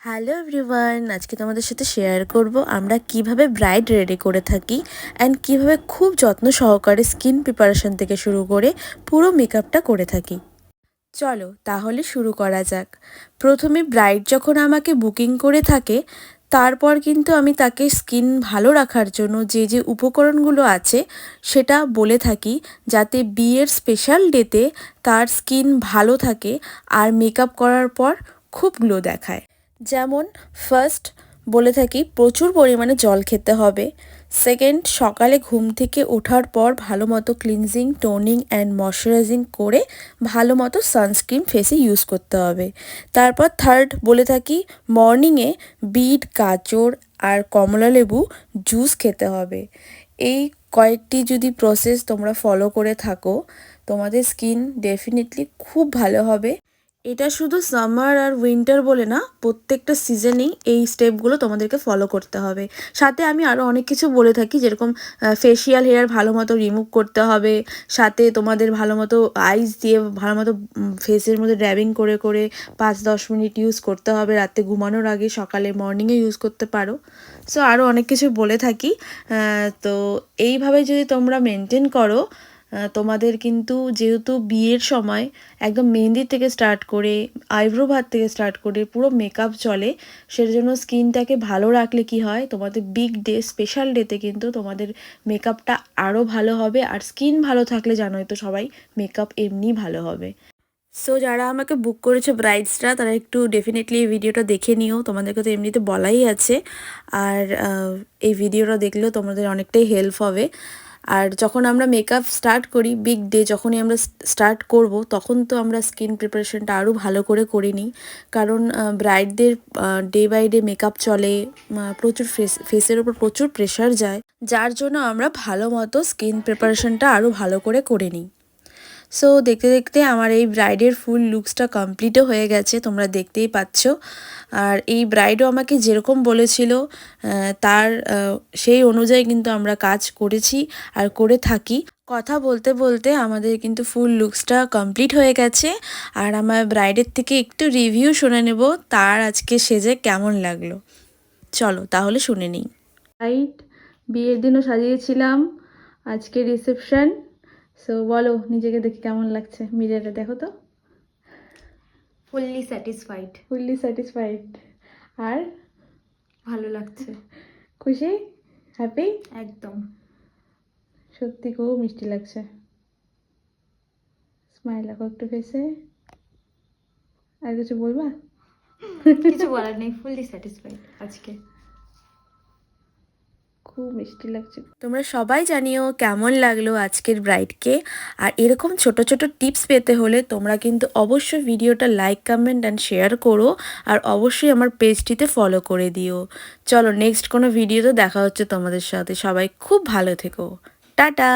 Hello everyone, আজকে তোমাদের সাথে শেয়ার করব আমরা কিভাবে ব্রাইড রেডি করে থাকি অ্যান্ড কিভাবে খুব যত্ন সহকারে স্কিন প্রিপারেশন থেকে শুরু করে পুরো মেকআপটা করে থাকি। চলো তাহলে শুরু করা যাক। প্রথমে ব্রাইড যখন আমাকে বুকিং করে থাকে, তারপর কিন্তু আমি তাকে স্কিন ভালো রাখার জন্য যে যে উপকরণগুলো আছে সেটা বলে থাকি, যাতে বিয়ের স্পেশাল ডেতে তার স্কিন ভালো থাকে আর মেকআপ করার পর খুব গ্লো দেখায়। যেমন ফার্স্ট বলে থাকি প্রচুর পরিমাণে জল খেতে হবে। সেকেন্ড, সকালে ঘুম থেকে ওঠার পর ভালো মতো ক্লিনজিং, টোনিং অ্যান্ড ময়শ্চারাইজিং করে ভালো মতো সানস্ক্রিন ফেসে ইউজ করতে হবে। তারপর থার্ড বলে থাকি মর্নিংয়ে বিট, গাজর আর কমলা লেবু জুস খেতে হবে। এই কয়েকটি যদি প্রসেস তোমরা ফলো করে থাকো, তোমাদের স্কিন ডেফিনেটলি খুব ভালো হবে। এটা শুধু সামার আর উইন্টার বলে না, প্রত্যেকটা সিজনেই এই স্টেপগুলো তোমাদেরকে ফলো করতে হবে। সাথে আমি আরও অনেক কিছু বলে থাকি, যেরকম ফেসিয়াল হেয়ার ভালো মতো রিমুভ করতে হবে, সাথে তোমাদের ভালো মতো আইস দিয়ে ভালো মতো ফেসের মধ্যে ড্যাবিং করে করে 5-10 মিনিট ইউজ করতে হবে রাতে ঘুমানোর আগে, সকালে মর্নিংয়ে ইউজ করতে পারো। সো আরও অনেক কিছু বলে থাকি। তো এইভাবে যদি তোমরা মেনটেন করো, তোমাদের কিন্তু যেহেতু বিয়ের সময় একদম মেহেন্দি থেকে স্টার্ট করে আইব্রো ভাত থেকে স্টার্ট করে পুরো মেকআপ চলে, সের জন্য স্কিনটাকে ভালো রাখলে কি হয়, তোমাদের বিগ ডে স্পেশাল ডেতে কিন্তু তোমাদের মেকআপটা আরও ভালো হবে। আর স্কিন ভালো থাকলে জানোই তো সবাই, মেকআপ এমনি ভালো হবে। সো যারা আমাকে বুক করেছে ব্রাইডসরা, তারা একটু ডেফিনেটলি এই ভিডিওটা দেখে নিও, তোমাদেরকে তো এমনিতে বলাই আছে। আর এই ভিডিওটা দেখলেও তোমাদের অনেকটাই হেল্প হবে। আর যখন আমরা মেকআপ স্টার্ট করি, বিগ ডে যখনই আমরা স্টার্ট করব, তখন তো আমরা স্কিন প্রিপারেশনটা আরও ভালো করে নিই। কারণ ব্রাইডদের ডে বাই ডে মেকআপ চলে, প্রচুর ফেসের ওপর প্রচুর প্রেশার যায়, যার জন্য আমরা ভালো মতো স্কিন প্রিপারেশনটা আরও ভালো করে নিই। সো দেখতে দেখতে আমার এই ব্রাইডের ফুল লুকসটা কমপ্লিটও হয়ে গেছে, তোমরা দেখতেই পাচ্ছ। আর এই ব্রাইডও আমাকে যেরকম বলেছিল তার সেই অনুযায়ী কিন্তু আমরা কাজ করেছি আর করে থাকি। কথা বলতে বলতে আমাদের কিন্তু ফুল লুকসটা কমপ্লিট হয়ে গেছে। আর আমার ব্রাইডের থেকে একটু রিভিউ শুনে নেব তার আজকে সেজে কেমন লাগলো। চলো তাহলে শুনে নিই। ব্রাইড বিয়ের দিনও সাজিয়েছিলাম, আজকে রিসেপশন। সো বলো নিজেকে দেখে কেমন লাগছে, মিররে দেখো তো। Fully satisfied. Fully satisfied. আর ভালো লাগছে, খুশি, হ্যাপি? একদম। সত্যি খুব মিষ্টি লাগছে। স্মাইল রাখো একটু ফেসে। আর কিছু বলবা? কিছু বলার নেই, ফুললি স্যাটিসফাইড আজকে। খুব মিষ্টি লাগছে। তোমরা সবাই জানিও কেমন লাগলো আজকের ব্রাইডকে। আর এরকম ছোট ছোট টিপস পেতে হলে তোমরা কিন্তু অবশ্যই ভিডিওটা লাইক, কমেন্ট অ্যান্ড শেয়ার করো। আর অবশ্যই আমার পেজটিতে ফলো করে দিও। চলো নেক্সট কোনো ভিডিওতে দেখা হচ্ছে তোমাদের সাথে। সবাই খুব ভালো থেকো। টাটা।